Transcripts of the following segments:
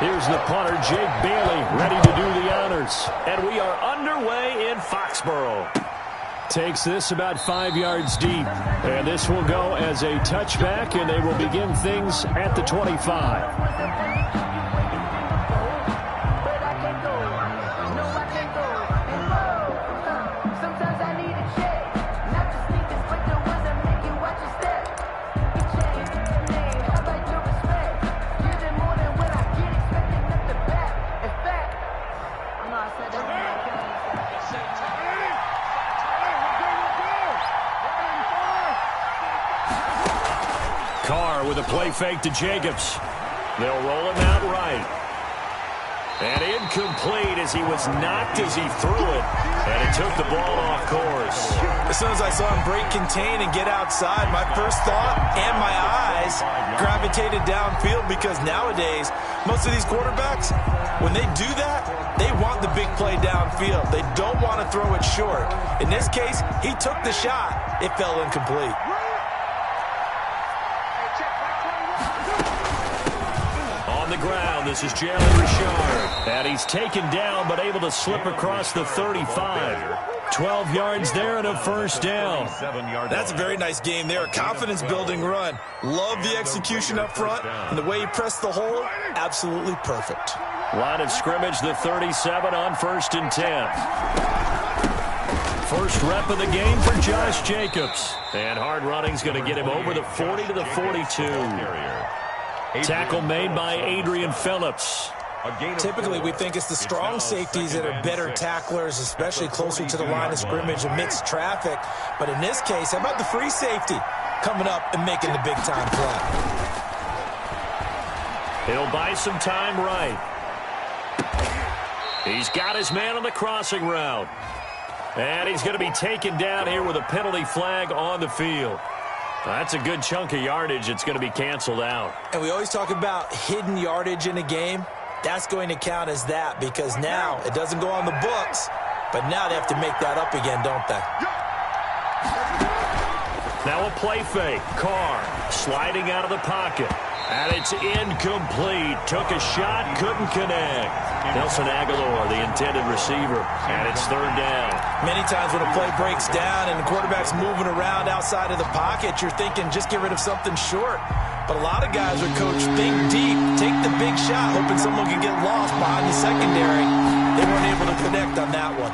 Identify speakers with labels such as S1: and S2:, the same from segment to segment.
S1: Here's the punter, Jake Bailey, ready to do the honors. And we are underway in Foxborough. Takes this about 5 yards deep. And this will go as a touchback, and they will begin things at the 25. With a play fake to Jacobs. They'll roll him out right. And incomplete as he was knocked as he threw it. And it took the ball off course.
S2: As soon as I saw him break contain and get outside, my first thought and my eyes gravitated downfield, because nowadays, most of these quarterbacks, when they do that, they want the big play downfield. They don't want to throw it short. In this case, he took the shot. It fell incomplete.
S1: The ground, this is Jalen Richard, and he's taken down but able to slip across the 35. 12 yards there and a first down.
S2: That's a very nice game there. Confidence-building run. Love the execution up front, and the way he pressed the hole, absolutely perfect.
S1: Line of scrimmage, the 37 on 1st and 10. First rep of the game for Josh Jacobs. And hard running's going to get him over the 40 to the 42. Tackle made by Adrian Phillips.
S2: Typically, we think it's the strong safeties that are better tacklers, especially closer to the line of scrimmage amidst traffic. But in this case, how about the free safety coming up and making the big-time play?
S1: He'll buy some time right. He's got his man on the crossing route. And he's going to be taken down here with a penalty flag on the field. That's a good chunk of yardage. It's going to be canceled out.
S2: And we always talk about hidden yardage in a game. That's going to count as that, because now it doesn't go on the books, but now they have to make that up again, don't they?
S1: Now a play fake. Carr sliding out of the pocket. And it's incomplete. Took a shot, couldn't connect. Nelson Aguilar, the intended receiver, and it's 3rd down.
S2: Many times when a play breaks down and the quarterback's moving around outside of the pocket, you're thinking just get rid of something short. But a lot of guys are coached, think deep, take the big shot, hoping someone can get lost behind the secondary. They weren't able to connect on that one.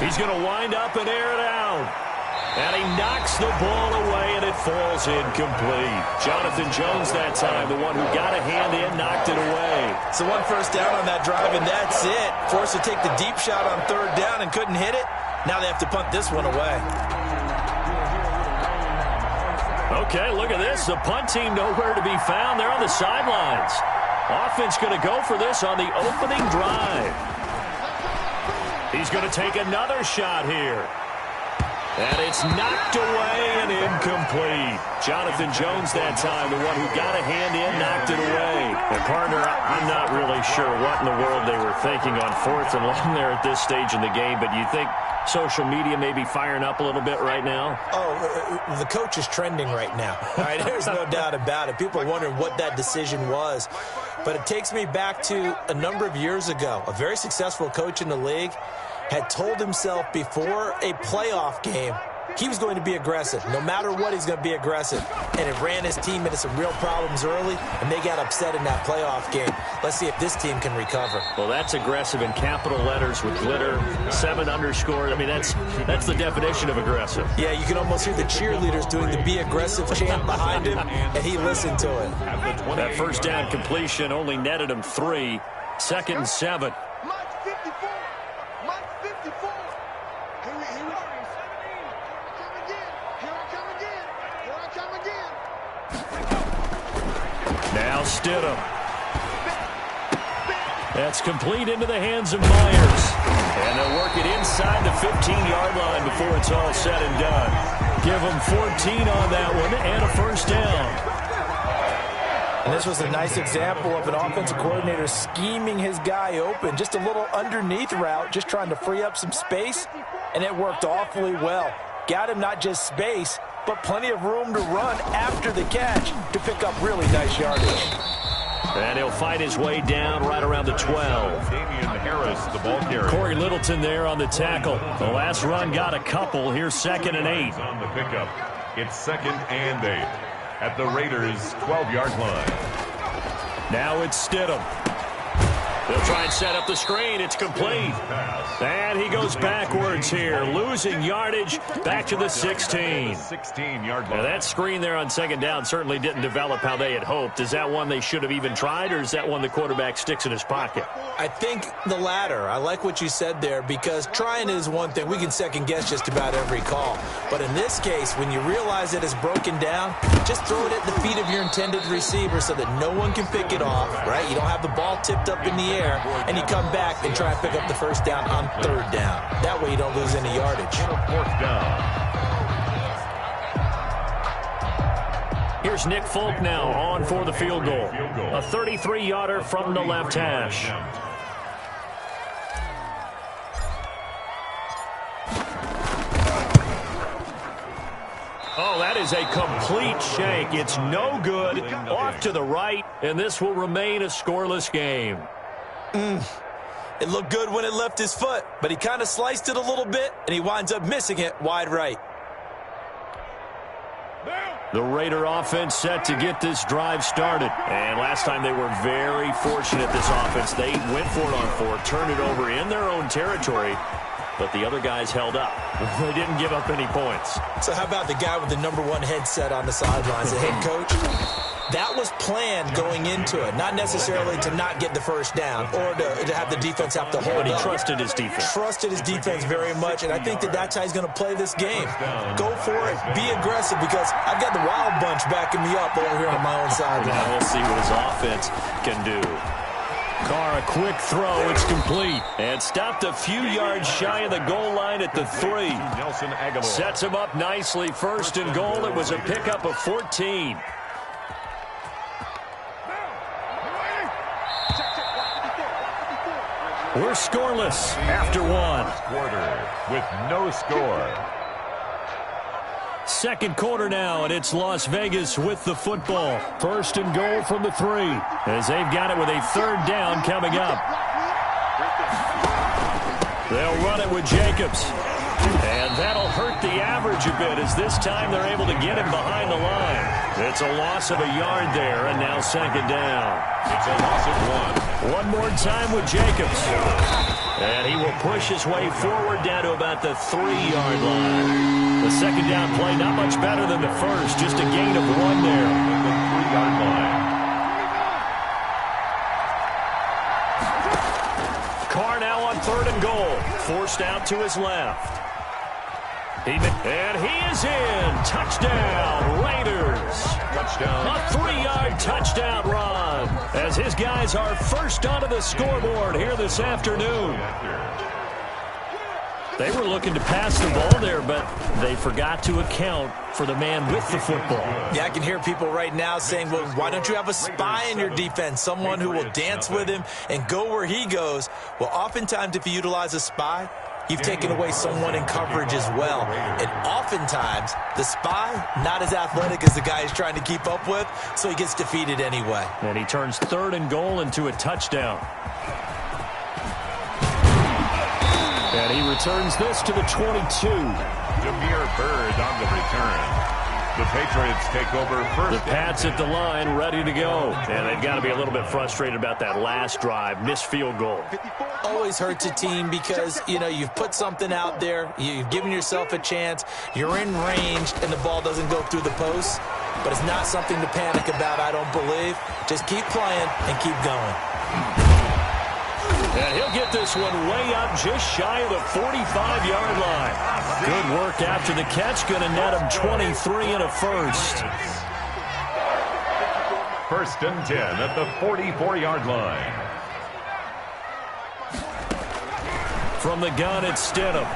S1: He's going to wind up and air it out. And he knocks the ball away, and it falls incomplete. Jonathan Jones that time, the one who got a hand in, knocked it away.
S2: So one first down on that drive, and that's it. Forced to take the deep shot on 3rd down and couldn't hit it. Now they have to punt this one away.
S1: Okay, look at this. The punt team nowhere to be found. They're on the sidelines. Offense going to go for this on the opening drive. He's going to take another shot here. And it's knocked away and incomplete. Jonathan Jones that time, the one who got a hand in, knocked it away. And, partner, I'm not really sure what in the world they were thinking on 4th and long there at this stage in the game, but you think social media may be firing up a little bit right now?
S2: Oh, the coach is trending right now. All right, there's no doubt about it. People are wondering what that decision was. But it takes me back to a number of years ago. A very successful coach in the league had told himself before a playoff game he was going to be aggressive. No matter what, he's going to be aggressive. And it ran his team into some real problems early, and they got upset in that playoff game. Let's see if this team can recover.
S1: Well, that's aggressive in capital letters with glitter, 7 underscore. I mean, that's the definition of aggressive.
S2: Yeah, you can almost hear the cheerleaders doing the be aggressive chant behind him, and he listened to it.
S1: That first down completion only netted him 3. 2nd and 7. Now Stidham. That's complete into the hands of Myers. And they'll work it inside the 15-yard line before it's all said and done. Give them 14 on that one and a first down.
S2: And this was a nice example of an offensive coordinator scheming his guy open. Just a little underneath route, just trying to free up some space, and it worked awfully well. Got him not just space, but plenty of room to run after the catch to pick up really nice yardage.
S1: And he'll fight his way down right around the 12.
S3: Harris, the ball carrier.
S1: Corey Littleton there on the tackle. The last run got a couple. Here's 2nd and 8.
S3: On the pickup. It's 2nd and 8 at the Raiders' 12-yard line.
S1: Now it's Stidham. They'll try and set up the screen. It's complete. And he goes backwards here, losing yardage back to the 16.
S3: 16-yard line.
S1: Now that screen there on 2nd down certainly didn't develop how they had hoped. Is that one they should have even tried, or is that one the quarterback sticks in his pocket?
S2: I think the latter. I like what you said there, because trying is one thing. We can second-guess just about every call. But in this case, when you realize it is broken down, just throw it at the feet of your intended receiver so that no one can pick it off, right? You don't have the ball tipped up in the air, and you come back and try and pick up the 1st down on 3rd down. That way you don't lose any yardage.
S3: 4th down.
S1: Here's Nick Folk now on for the field goal. A 33-yarder from the left hash. Oh, that is a complete shank. It's no good. Off to the right, and this will remain a scoreless game.
S2: It looked good when it left his foot, but he kind of sliced it a little bit, and he winds up missing it wide right.
S1: The Raider offense set to get this drive started. And last time they were very fortunate, this offense. They went for it on 4, turned it over in their own territory, but the other guys held up. They didn't give up any points.
S2: So how about the guy with the #1 headset on the sidelines, the head coach? That was planned going into it, not necessarily to not get the 1st down or to have the defense have to hold
S1: But he
S2: up.
S1: trusted his defense.
S2: Trusted his defense very much, and I think that's how he's going to play this game. Go for it. Be aggressive, because I've got the Wild Bunch backing me up over here on my own side.
S1: Now we'll see what his offense can do. Carr, a quick throw. It's complete. And stopped a few yards shy of the goal line at the 3. Sets him up nicely. 1st and goal. It was a pickup of 14. We're scoreless after 1.
S3: Quarter with no score.
S1: 2nd quarter now, and it's Las Vegas with the football. 1st and goal from the 3, as they've got it with a 3rd down coming up. They'll run it with Jacobs. And that'll hurt the average a bit, as this time they're able to get him behind the line. It's a loss of a yard there, and now 2nd down.
S3: It's a loss of 1.
S1: One more time with Jacobs. And he will push his way forward down to about the 3-yard line. The 2nd down play, not much better than the first, just a gain of 1 there.
S3: The 3-yard line.
S1: Carr now on 3rd and goal. Forced out to his left. And he is in. Touchdown, Raiders.
S3: Touchdown.
S1: A 3-yard touchdown run, as his guys are first onto the scoreboard here this afternoon. They were looking to pass the ball there, but they forgot to account for the man with the football.
S2: Yeah, I can hear people right now saying, well, why don't you have a spy in your defense, someone who will dance with him and go where he goes? Well, oftentimes if you utilize a spy, you've taken away someone in coverage as well. And oftentimes, the spy, not as athletic as the guy he's trying to keep up with, so he gets defeated anyway.
S1: And he turns 3rd and goal into a touchdown. And he returns this to the 22.
S3: Jameer Byrd on the return. The Patriots take over first.
S1: The Pats at the line, ready to go. And they've got to be a little bit frustrated about that last drive, missed field goal.
S2: Always hurts a team because, you know, you've put something out there, you've given yourself a chance, you're in range, and the ball doesn't go through the posts. But it's not something to panic about, I don't believe. Just keep playing and keep going.
S1: And he'll get this one way up just shy of the 45-yard line. Good work after the catch. Going to net him 23 and a first.
S3: 1st and 10 at the 44-yard line.
S1: From the gun, it's Stidham.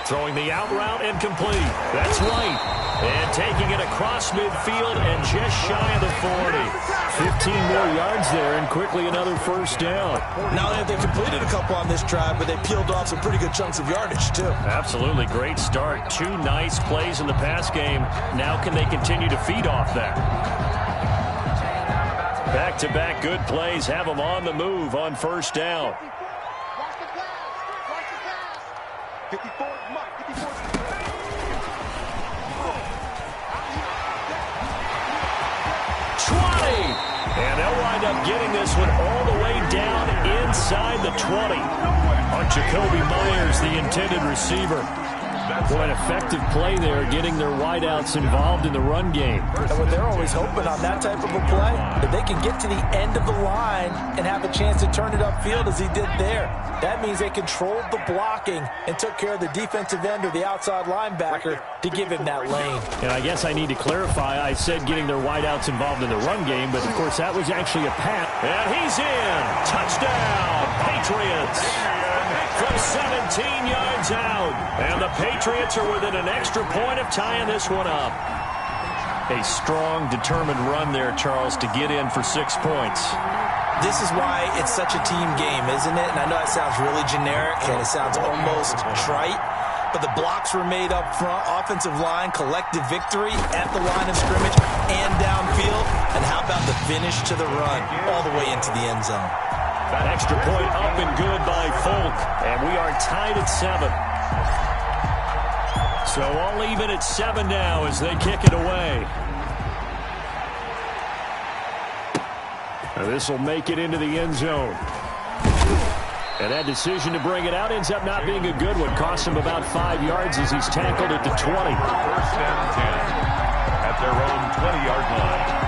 S1: Throwing the out route and complete. That's White. And taking it across midfield and just shy of the 40. 15 more yards there, and quickly another 1st down.
S2: Not only have they completed a couple on this drive, but they peeled off some pretty good chunks of yardage, too.
S1: Absolutely. Great start. 2 nice plays in the pass game. Now can they continue to feed off that? Back-to-back good plays have them on the move on first down. And they'll wind up getting this one all the way down inside the 20. On Jacoby Myers, the intended receiver. Boy, an effective play there, getting their wideouts involved in the run game.
S2: And what they're always hoping on that type of a play, that they can get to the end of the line and have a chance to turn it upfield as he did there. That means they controlled the blocking and took care of the defensive end or the outside linebacker to give him that lane.
S1: And I guess I need to clarify, I said getting their wideouts involved in the run game, but of course that was actually a pass. And he's in! Touchdown, Patriots! From 17 yards out. And the Patriots are within an extra point of tying this one up. A strong, determined run there, Charles, to get in for 6 points.
S2: This is why it's such a team game, isn't it? And I know it sounds really generic and it sounds almost trite, but the blocks were made up front, offensive line, collective victory at the line of scrimmage and downfield. And how about the finish to the run all the way into the end zone?
S1: That extra point up and good by Folk, and we are tied at 7. So all even at 7 now as they kick it away. This will make it into the end zone. And that decision to bring it out ends up not being a good one. Costs him about 5 yards as he's tackled at the 20.
S3: First and 10 at their own 20-yard line.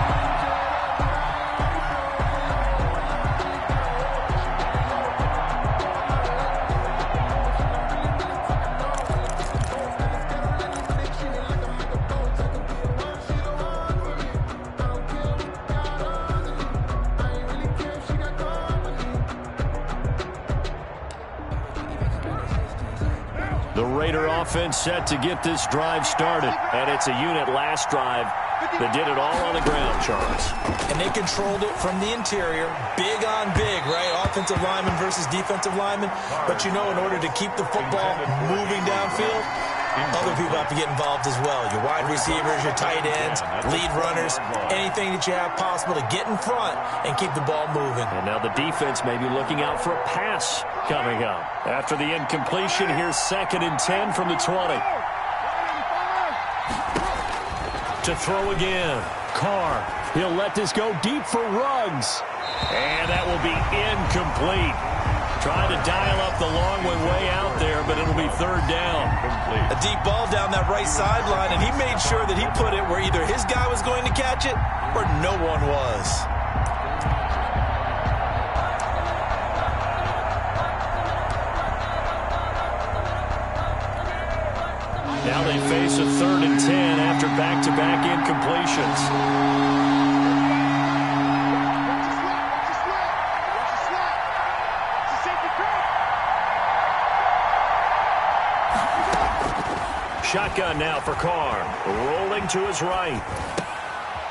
S1: Offense set to get this drive started, and it's a unit last drive that did it all on the ground, Charles.
S2: And they controlled it from the interior, big on big, right? Offensive lineman versus defensive lineman. But you know, in order to keep the football moving downfield, other people have to get involved as well. Your wide receivers, your tight ends, lead runners, anything that you have possible to get in front and keep the ball moving.
S1: And now the defense may be looking out for a pass coming up. After the incompletion, here's 2nd and 10 from the 20. To throw again. Carr. He'll let this go deep for Ruggs. And that will be incomplete. Trying to dial up the long one way out there, but it'll be 3rd down.
S2: A deep ball down that right sideline, and he made sure that he put it where either his guy was going to catch it or no one was.
S1: Now they face a 3rd and 10 after back-to-back incompletions. Shotgun now for Carr. Rolling to his right.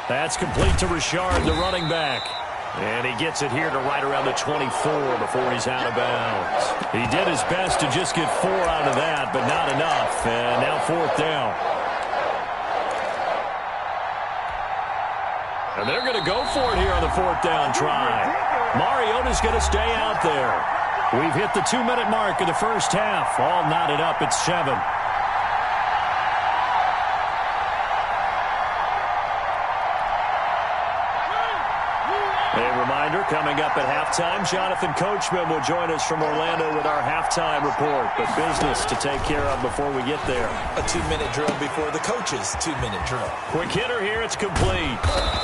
S1: That's complete to Richard, the running back. And he gets it here to right around the 24 before he's out of bounds. He did his best to just get 4 out of that, but not enough. And now 4th down. And they're going to go for it here on the 4th down try. Mariota's going to stay out there. We've hit the 2-minute mark of the first half. All knotted up at 7. Coming up at halftime, Jonathan Coachman will join us from Orlando with our halftime report. But business to take care of before we get there.
S2: A 2-minute drill before the coach's 2-minute drill.
S1: Quick hitter here, it's complete.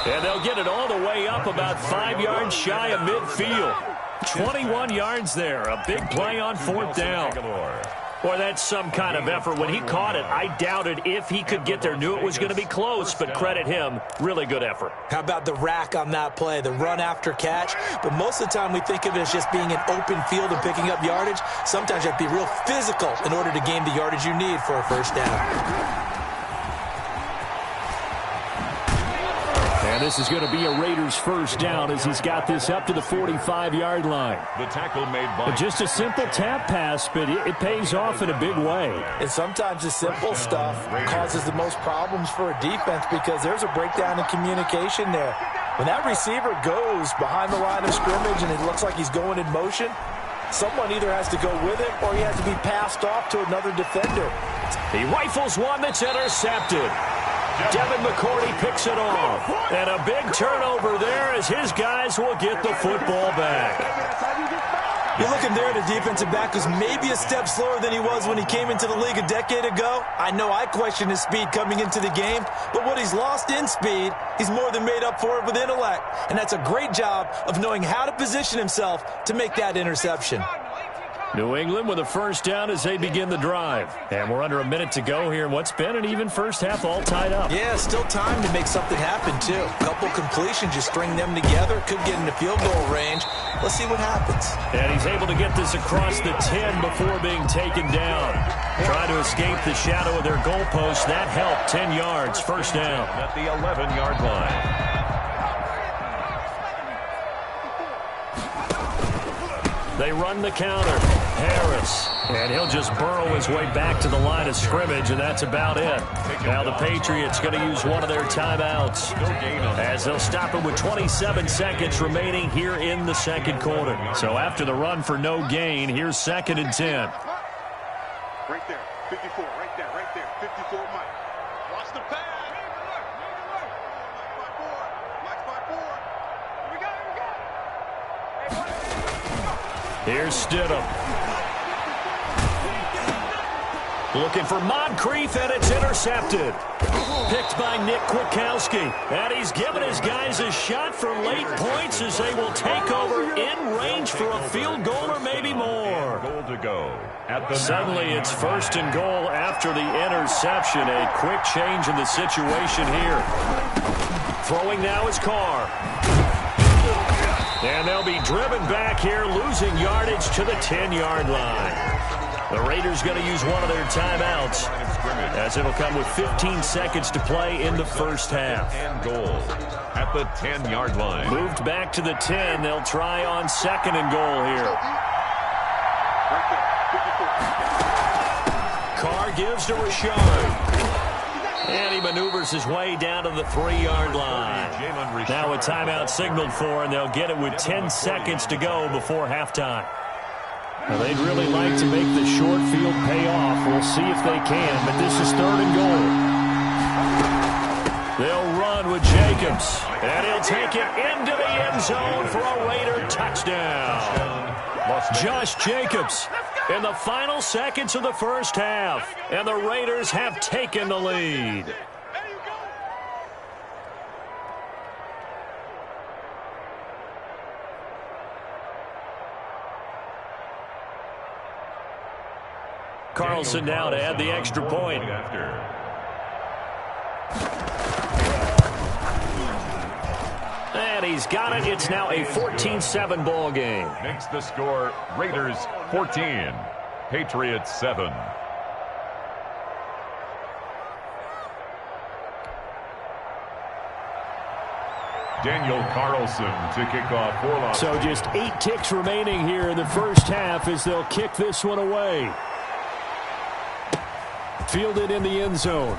S1: And they'll get it all the way up about 5 yards shy of midfield. 21 yards there. A big play on 4th down. Boy, that's some kind of effort. When he caught it, I doubted if he could get there. Knew it was going to be close, but credit him. Really good effort.
S2: How about the rack on that play, the run after catch? But most of the time we think of it as just being an open field and picking up yardage. Sometimes you have to be real physical in order to gain the yardage you need for a first down.
S1: And this is going to be a Raiders first down as he's got this up to the 45-yard line.
S3: The tackle made by
S1: just a simple tap pass, but it pays off in a big way.
S2: And sometimes the simple stuff causes the most problems for a defense because there's a breakdown in communication there. When that receiver goes behind the line of scrimmage and it looks like he's going in motion, someone either has to go with it or he has to be passed off to another defender.
S1: He rifles one that's intercepted. Devin McCourty picks it off. And a big turnover there as his guys will get the football back.
S2: You're looking there at a defensive back who's maybe a step slower than he was when he came into the league a decade ago. I know I questioned his speed coming into the game, but what he's lost in speed, he's more than made up for it with intellect. And that's a great job of knowing how to position himself to make that interception.
S1: New England with a first down as they begin the drive. And we're under a minute to go here in what's been an even first half, all tied up.
S2: Yeah, still time to make something happen, too. A couple completions, you string them together, could get into field goal range. Let's see what happens.
S1: And he's able to get this across the 10 before being taken down. Trying to escape the shadow of their goalpost. That helped. 10 yards, first down.
S3: At the 11-yard line.
S1: They run the counter. Harris. And he'll just burrow his way back to the line of scrimmage, and that's about it. Now the Patriots going to use one of their timeouts as they'll stop it with 27 seconds remaining here in the second quarter. So after the run for no gain, here's 2nd and 10.
S4: Right there, 54, right there, 54, Mike. Watch the pass.
S1: Here's Stidham. Looking for Moncrief, and it's intercepted. Picked by Nick Kwiatkowski. And he's given his guys a shot for late points as they will take over in range for a field goal or maybe more.
S3: Goal to go.
S1: Suddenly it's 1st and goal after the interception. A quick change in the situation here. Throwing now is Carr. And they'll be driven back here, losing yardage to the 10-yard line. The Raiders going to use one of their timeouts as it'll come with 15 seconds to play in the first half.
S3: And goal at the 10-yard line.
S1: Moved back to the 10. They'll try on 2nd and goal here. Carr gives to Rashard. And he maneuvers his way down to the 3-yard line. Now a timeout signaled for, and they'll get it with 10 seconds to go before halftime. Now they'd really like to make the short field pay off. We'll see if they can, but this is 3rd and goal. They'll run with Jacobs, and he'll take it into the end zone for a Raider touchdown. Josh Jacobs in the final seconds of the first half, and the Raiders have taken the lead. Carlson now to add the extra point. And he's got it. It's now a 14-7 ball game.
S3: Makes the score Raiders 14, Patriots 7. Daniel Carlson to kick off for Los
S1: So just 8 ticks remaining here in the first half as they'll kick this one away. Fielded in the end zone.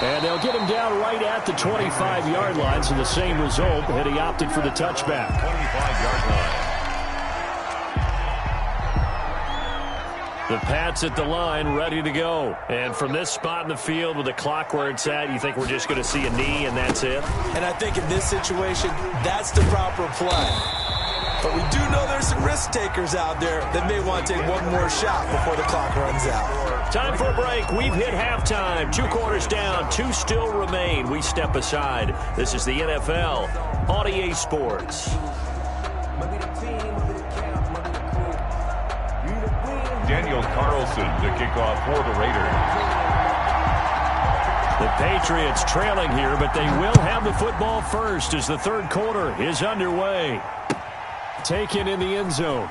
S1: And they'll get him down right at the 25-yard line, so the same result, had he opted for the touchback.
S3: 25-yard line.
S1: The Pats at the line, ready to go. And from this spot in the field with the clock where it's at, you think we're just going to see a knee and that's it?
S2: And I think in this situation, that's the proper play. But we do know there's some risk takers out there that may want to take one more shot before the clock runs out.
S1: Time for a break. We've hit halftime. 2 quarters down. 2 still remain. We step aside. This is the NFL on EA Sports.
S3: Daniel Carlson to kick off for the Raiders.
S1: The Patriots trailing here, but they will have the football first as the third quarter is underway. Taken in the end zone.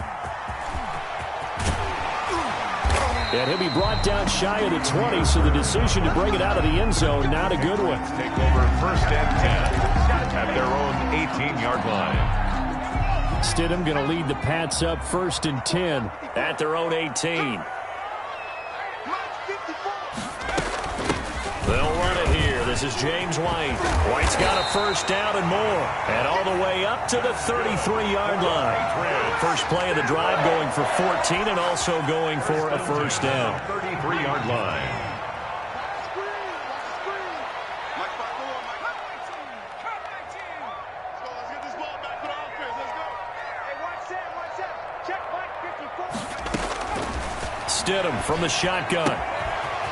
S1: And he'll be brought down shy of the 20, so the decision to bring it out of the end zone, not a good one.
S3: Take over 1st and 10 at their own 18-yard line.
S1: Stidham going to lead the Pats up 1st and 10 at their own 18. They'll run it here. This is James White. White's got a first down and more. And all the way up to the 33-yard line. First play of the drive going for 14 and also going for a first down.
S3: 33-yard line.
S1: Stidham from the shotgun.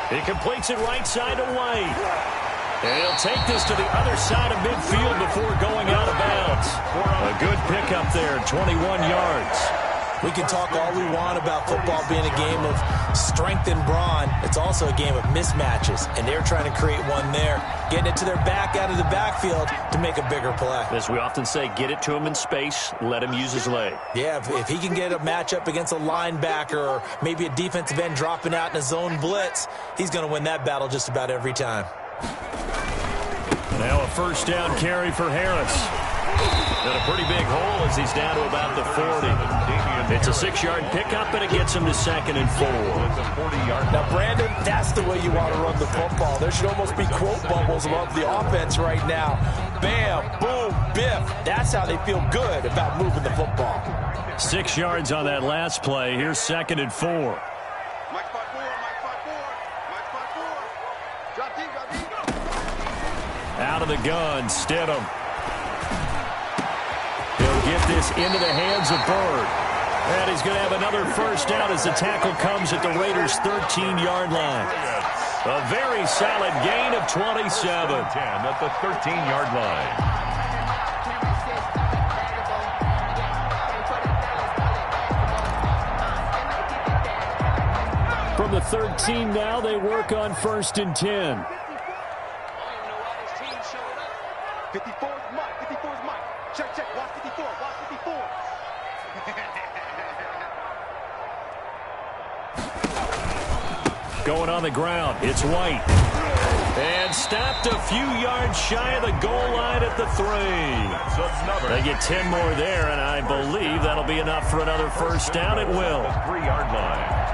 S1: He completes it right side to White. And he'll take this to the other side of midfield before going out of bounds. A good pickup there, 21 yards.
S2: We can talk all we want about football being a game of strength and brawn. It's also a game of mismatches, and they're trying to create one there, getting it to their back out of the backfield to make a bigger play.
S1: As we often say, get it to him in space, let him use his leg.
S2: Yeah, if he can get a matchup against a linebacker or maybe a defensive end dropping out in a zone blitz, he's going to win that battle just about every time.
S1: Now a first down carry for Harris. Got a pretty big hole as he's down to about the 40. It's a 6-yard pickup, and it gets him to 2nd and 4.
S2: Now, Brandon, that's the way you want to run the football. There should almost be quote bubbles above the offense right now. Bam, boom, biff. That's how they feel good about moving the football.
S1: 6 yards on that last play. Here's 2nd and 4.
S4: Mike 5-4, Mike 5-4, Mike 5-4. Drop deep, drop deep.
S1: Out of the gun, Stidham. He'll get this into the hands of Bird. And he's going to have another first down as the tackle comes at the Raiders' 13-yard line. A very solid gain of 27.
S3: 10 at the 13-yard line.
S1: From the 13 now, they work on 1st and 10.
S4: 54 is Mike, 54 is Mike. Check, check, watch 54, watch 54.
S1: Going on the ground, it's White. And stopped a few yards shy of the goal line at the 3. They get 10 more there, and I believe that'll be enough for another first down. It will.
S3: 3-yard line.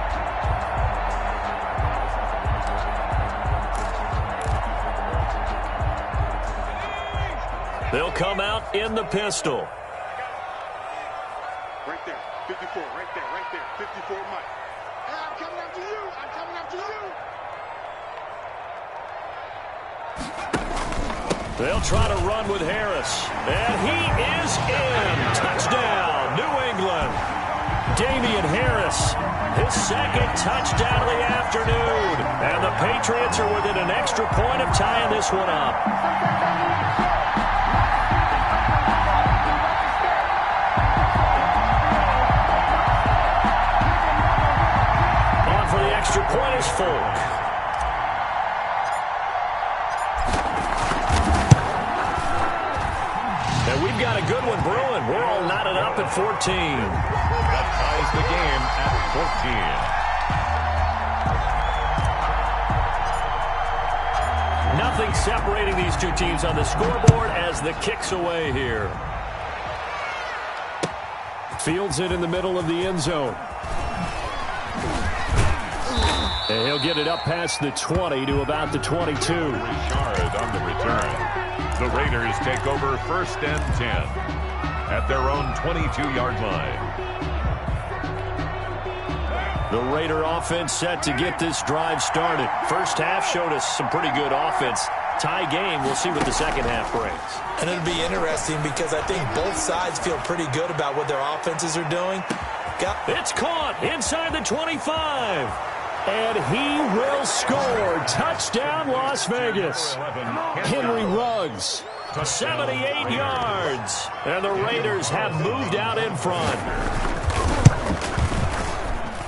S1: They'll come out in the pistol.
S4: Right there, 54, right there, right there. 54 Mike. Hey, I'm coming after you, I'm coming after you.
S1: They'll try to run with Harris. And he is in. Touchdown, New England. Damian Harris, his 2nd touchdown of the afternoon. And the Patriots are within an extra point of tying this one up. Extra point is Folk. And we've got a good one brewing. We're all knotted up at 14.
S3: That ties the game at 14.
S1: Nothing separating these two teams on the scoreboard as the kick's away here. Fields it in the middle of the end zone. And he'll get it up past the 20 to about the 22.
S3: Richard on the return. The Raiders take over 1st and 10 at their own 22-yard line.
S1: The Raider offense set to get this drive started. First half showed us some pretty good offense. Tie game. We'll see what the second half brings.
S2: And it'll be interesting because I think both sides feel pretty good about what their offenses are doing.
S1: It's caught inside the 25. And he will score. Touchdown, Las Vegas. Henry Ruggs, 78 yards. And the Raiders have moved out in front.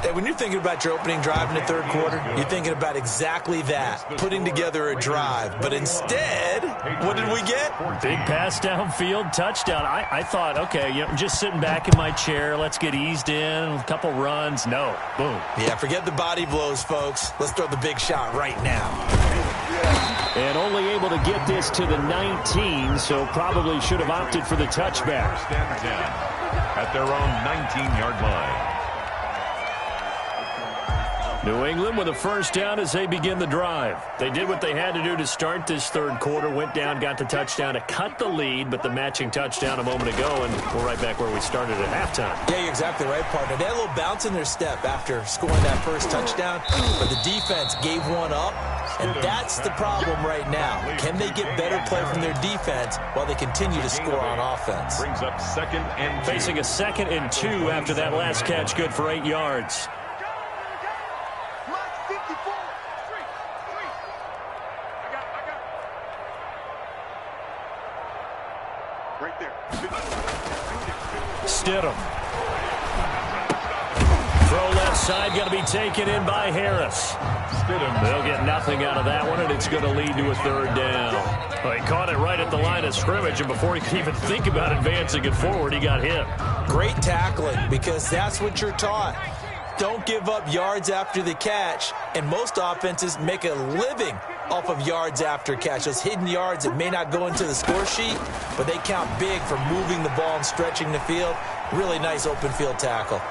S2: Hey, when you're thinking about your opening drive in the 3rd quarter, you're thinking about exactly that, putting together a drive. But instead, what did we get?
S1: Big pass downfield, touchdown. I thought, okay, I'm just sitting back in my chair. Let's get eased in, a couple runs. No, boom.
S2: Yeah, forget the body blows, folks. Let's throw the big shot right now.
S1: And only able to get this to the 19, so probably should have opted for the touchback.
S3: 1st and 10 at their own 19-yard line.
S1: New England with a first down as they begin the drive. They did what they had to do to start this third quarter, went down, got the touchdown to cut the lead, but the matching touchdown a moment ago, and we're right back where we started at halftime.
S2: Yeah, you're exactly right, partner. They had a little bounce in their step after scoring that first touchdown, but the defense gave one up, and that's the problem right now. Can they get better play from their defense while they continue to score on offense?
S3: Brings up 2nd and 2.
S1: Facing a 2nd and 2 after that last catch, good for 8 yards.
S4: Right there.
S1: Stidham. Throw left side, going to be taken in by Harris.
S3: Stidham.
S1: They'll get nothing out of that one, and it's going to lead to a third down. Well, he caught it right at the line of scrimmage, and before he could even think about advancing it forward, he got hit.
S2: Great tackling, because that's what you're taught. Don't give up yards after the catch, and most offenses make a living off of yards after catch. Those hidden yards that may not go into the score sheet, but they count big for moving the ball and stretching the field. Really nice open field tackle.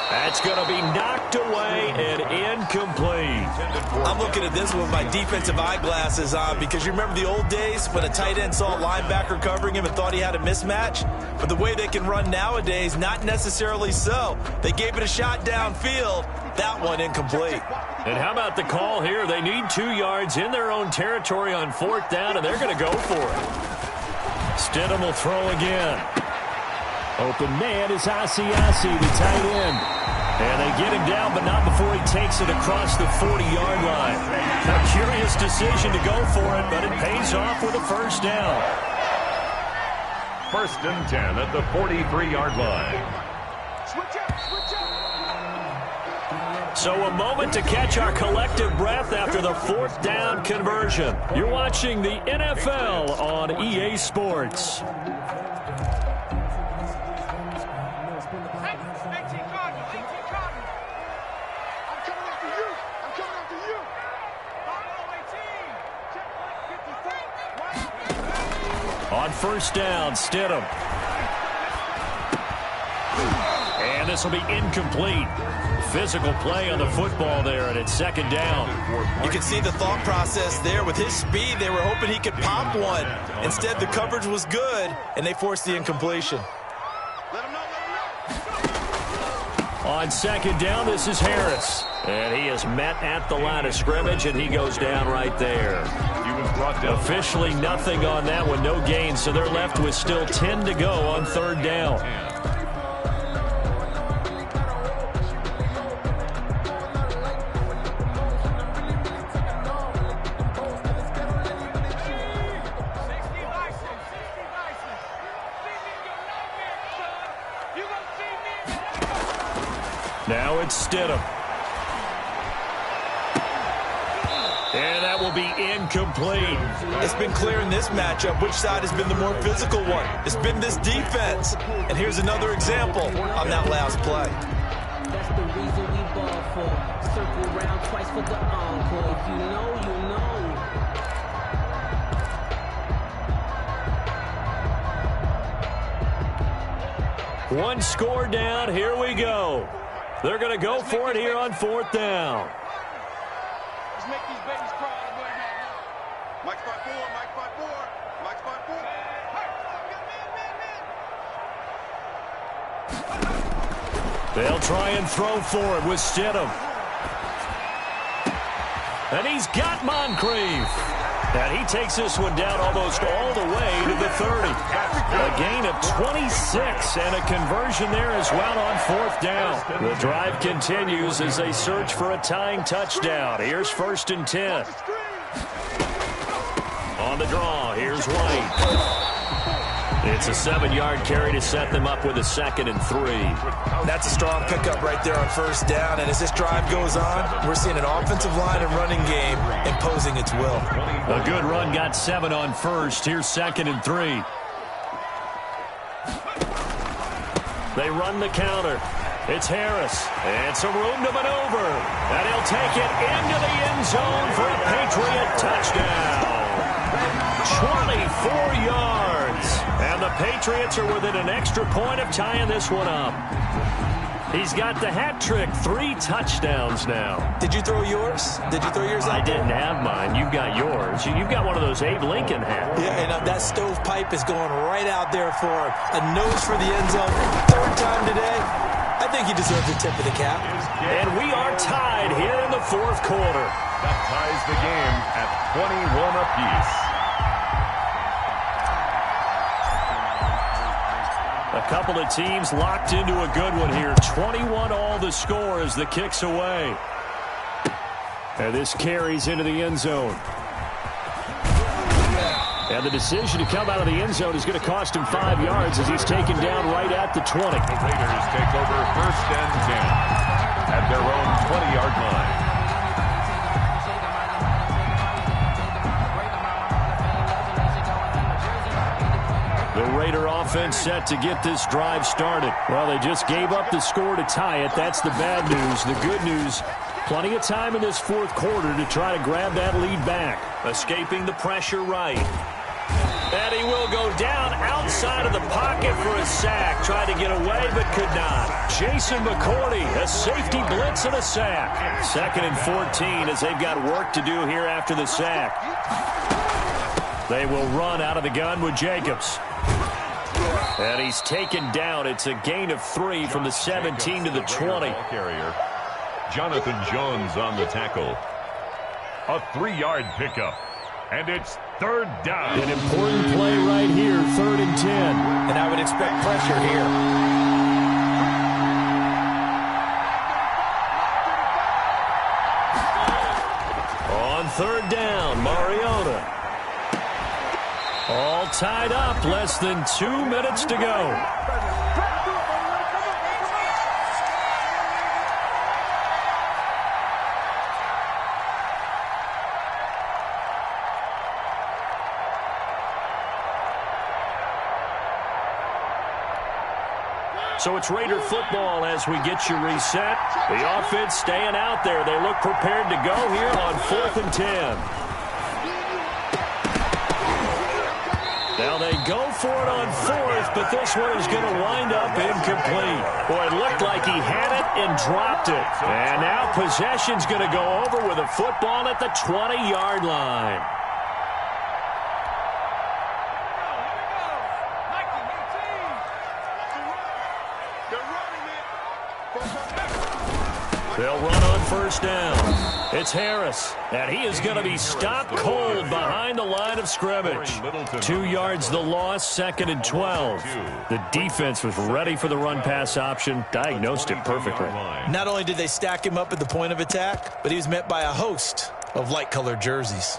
S1: That's going to be knocked away and incomplete.
S2: I'm looking at this with my defensive eyeglasses on, because you remember the old days when a tight end saw a linebacker covering him and thought he had a mismatch? But the way they can run nowadays, not necessarily so. They gave it a shot downfield. That one incomplete.
S1: And how about the call here? They need 2 yards in their own territory on 4th down, and they're going to go for it. Stidham will throw again. Open man is Asiasi, the tight end. And they get him down, but not before he takes it across the 40-yard line. A curious decision to go for it, but it pays off with a first down.
S3: 1st and 10 at the 43-yard line.
S1: So a moment to catch our collective breath after the 4th down conversion. You're watching the NFL on EA Sports. On first down, Stidham. And this will be incomplete. Physical play on the football there, and it's 2nd down.
S2: You can see the thought process there. With his speed, they were hoping he could pop one. Instead, the coverage was good, and they forced the incompletion.
S1: On 2nd down, this is Harris. And he is met at the line of scrimmage, and he goes down right there.
S3: He was brought down.
S1: Officially nothing on that one, no gain, so they're left with still 10 to go on 3rd down. Now it's Stidham. And that will be incomplete.
S2: It's been clear in this matchup which side has been the more physical one. It's been this defense. And here's another example on that last play.
S5: That's the reason we ball for. Circle round twice for the encore. If you know, you know.
S1: One score down. Here we go. They're going to go for it here on 4th down.
S4: Let's make these babies cry. Mike 5-4, Mike 5-4, Mike 5-4.
S1: They'll try and throw for it with Stidham. And he's got Moncrief. And he takes this one down almost all the way to the 30. A gain of 26 and a conversion there as well on 4th down. The drive continues as they search for a tying touchdown. Here's 1st and 10. On the draw, here's White. It's a 7-yard carry to set them up with a 2nd and 3.
S2: That's a strong pickup right there on 1st down. And as this drive goes on, we're seeing an offensive line and running game imposing its will.
S1: A good run got 7 on 1st. Here's 2nd and 3. They run the counter. It's Harris. And some room to maneuver. And he'll take it into the end zone for a Patriot touchdown. 24 yards. And the Patriots are within an extra point of tying this one up. He's got the hat trick, 3 touchdowns now.
S2: Did you throw yours? Did you throw yours out
S1: I didn't have mine. You've got yours. You've got one of those Abe Lincoln hats.
S2: Yeah, and that stovepipe is going right out there for him. A nose for the end zone. 3rd time today. I think he deserves a tip of the cap.
S1: And we are tied here in the 4th quarter.
S3: That ties the game at 21 apiece.
S1: A couple of teams locked into a good one here. 21 all the score as the kick's away. And this carries into the end zone. And the decision to come out of the end zone is going to cost him 5 yards as he's taken down right at the 20.
S3: The Raiders take over 1st and 10 at their own 20-yard line.
S1: The Raider offense set to get this drive started. Well, they just gave up the score to tie it. That's the bad news. The good news, plenty of time in this 4th quarter to try to grab that lead back. Escaping the pressure right. And he will go down outside of the pocket for a sack. Tried to get away, but could not. Jason McCourty, a safety blitz and a sack. 2nd and 14 as they've got work to do here after the sack. They will run out of the gun with Jacobs. And he's taken down. It's a gain of 3 from the 17 to the 20.
S3: Carrier Jonathan Jones on the tackle. A 3-yard pickup. And it's 3rd down.
S1: An important play right here, 3rd and 10.
S2: And I would expect pressure here.
S1: On 3rd down, Mariota. All tied up, less than 2 minutes to go. So it's Raider football as we get you reset. The offense staying out there. They look prepared to go here on 4th and 10. Now they go for it on 4th, but this one is going to wind up incomplete. Boy, it looked like he had it and dropped it. And now possession's going to go over with a football at the 20-yard line. They'll run on 1st down. It's Harris, and he is going to be stopped cold behind the line of scrimmage. 2 yards the loss, 2nd and 12. The defense was ready for the run-pass option, diagnosed it perfectly.
S2: Not only did they stack him up at the point of attack, but he was met by a host of light-colored jerseys.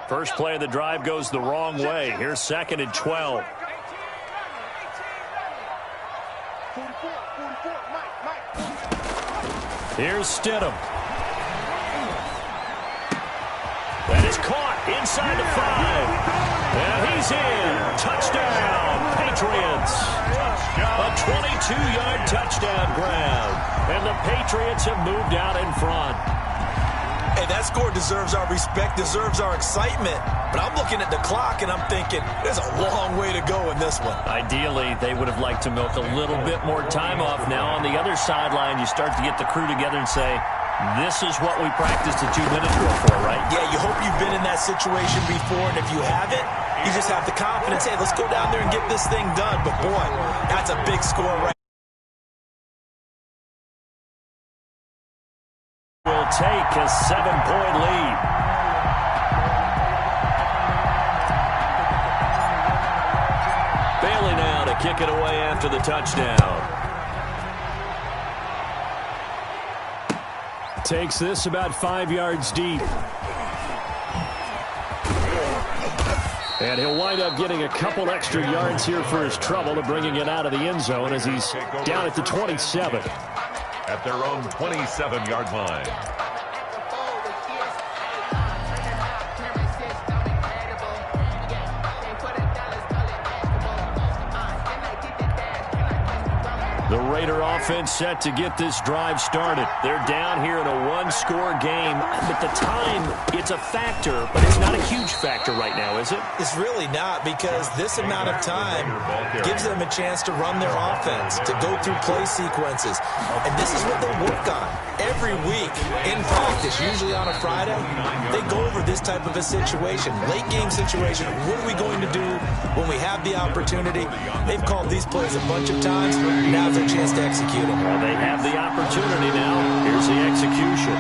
S1: First play of the drive goes the wrong way. Here's 2nd and 12. Here's Stidham. That is caught inside the 5. And he's in. Touchdown, Patriots. A 22-yard touchdown grab. And the Patriots have moved out in front.
S2: Hey, that score deserves our respect, deserves our excitement. But I'm looking at the clock, and I'm thinking, there's a long way to go in this one.
S1: Ideally, they would have liked to milk a little bit more time off. Now, on the other sideline, you start to get the crew together and say, this is what we practiced a 2 minutes ago for, right?
S2: Yeah, you hope you've been in that situation before, and if you haven't, you just have the confidence, hey, let's go down there and get this thing done. But, boy, that's a big score right now.
S1: Will take a 7-point lead. Bailey now to kick it away after the touchdown. Takes this about 5 yards deep. And he'll wind up getting a couple extra yards here for his trouble to bringing it out of the end zone as he's down at the 27.
S3: At their own 27-yard line.
S1: The Raider offense set to get this drive started. They're down here in a one-score game. At the time, it's a factor, but it's not a huge factor right now, is it?
S2: It's really not, because this amount of time gives them a chance to run their offense, to go through play sequences. And this is what they work on every week in practice, usually on a Friday. They go over this type of a situation, late game situation. What are we going to do when we have the opportunity? They've called these plays a bunch of times. Now's their chance to execute them.
S1: Well, they have the opportunity now. Here's the execution.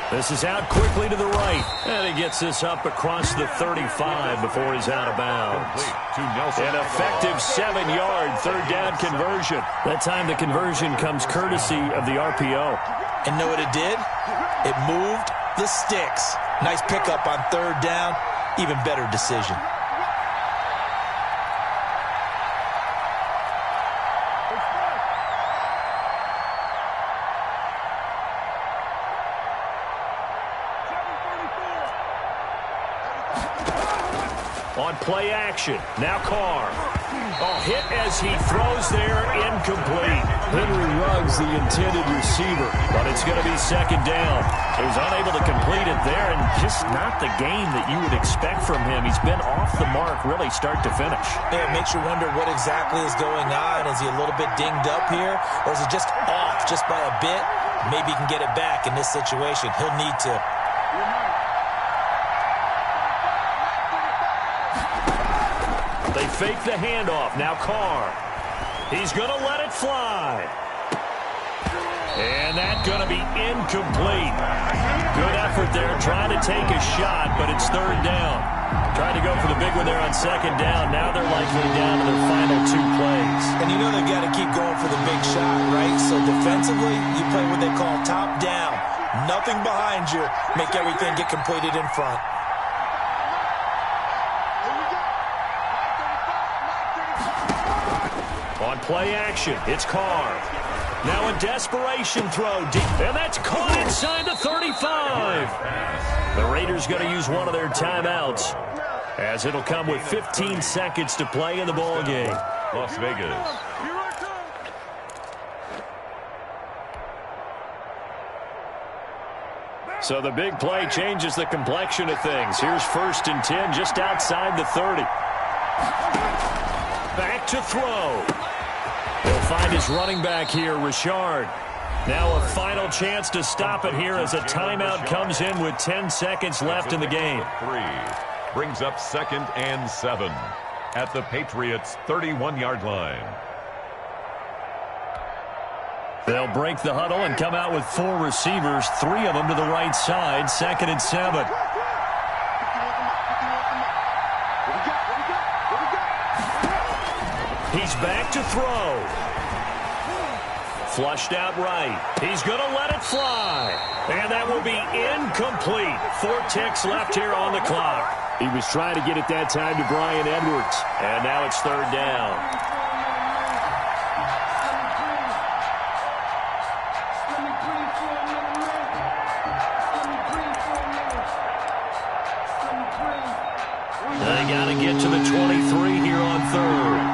S1: This is out quickly to the right. And he gets this up across the 35 before he's out of bounds. An effective 7-yard third down conversion. That time the conversion comes courtesy of the RPO.
S2: And know what it did? It moved the sticks. Nice pickup on third down. Even better decision.
S1: On play action, now Carr. Hit as he throws there, incomplete. Henry Ruggs, the intended receiver, but it's going to be second down. He was unable to complete it there, and just not the game that you would expect from him. He's been off the mark, really, start to finish.
S2: Yeah, it makes you wonder what exactly is going on. Is he a little bit dinged up here, or is it just off just by a bit? Maybe he can get it back in this situation. He'll need to.
S1: They fake the handoff. Now Carr. He's going to let it fly. And that's going to be incomplete. Good effort there trying to take a shot, but it's third down. Tried to go for the big one there on second down. Now they're likely down to their final 2 plays.
S2: And you know they've got to keep going for the big shot, right? So defensively, you play what they call top down. Nothing behind you. Make everything get completed in front.
S1: On play action, it's Carr. Now a desperation throw deep, and that's caught inside the 35. The Raiders going to use one of their timeouts, as it'll come with 15 seconds to play in the ball game.
S3: Las Vegas.
S1: So the big play changes the complexion of things. Here's 1st and 10 just outside the 30. Back to throw. He'll find his running back here, Richard. Now a final chance to stop it here as a timeout comes in with 10 seconds left in the game.
S3: 3 brings up 2nd and 7 at the Patriots' 31-yard line.
S1: They'll break the huddle and come out with 4 receivers, 3 of them to the right side, 2nd and 7. He's back to throw. Flushed out right. He's going to let it fly. And that will be incomplete. 4 ticks left here on the clock. He was trying to get it that time to Bryan Edwards. And now it's third down. They got to get to the 23 here on third.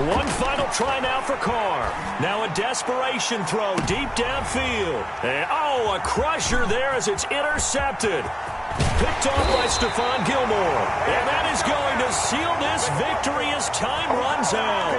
S1: One final try now for Carr. Now a desperation throw deep downfield. And, a crusher there as it's intercepted. Picked off by Stephon Gilmore. And that is going to seal this victory as time runs out.